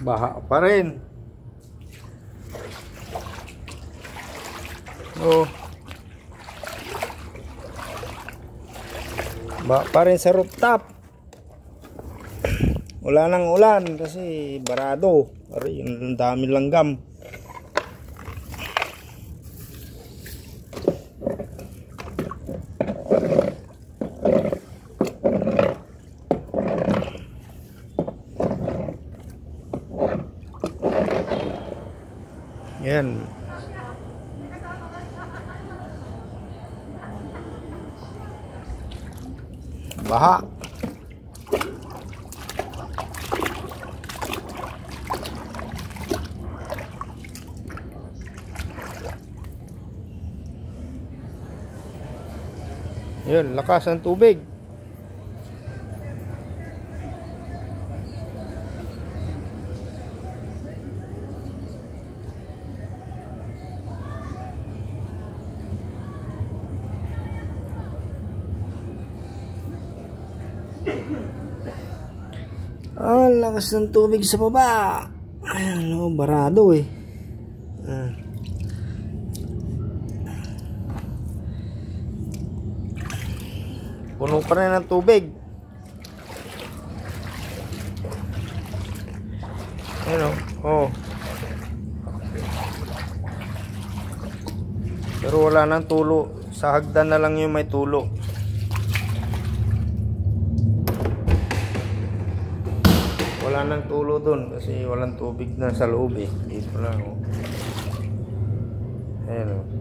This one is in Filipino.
Baha pa rin. Oh. Baha pa rin sa rooftop. Wala nang ulan kasi barado. Ari, ang dami langgam. Yan. Baha. Yun, lakas ng tubig. Ah, lakas ng tubig sa baba. Ayan, oh, barado eh. Puno pa rin ng tubig. Ayan oh. Pero wala nang tulo. Sa hagdan na lang yung may tulo. Wala nang tulo dun kasi walang tubig na sa loob eh. Dito lang oh. Ayan oh.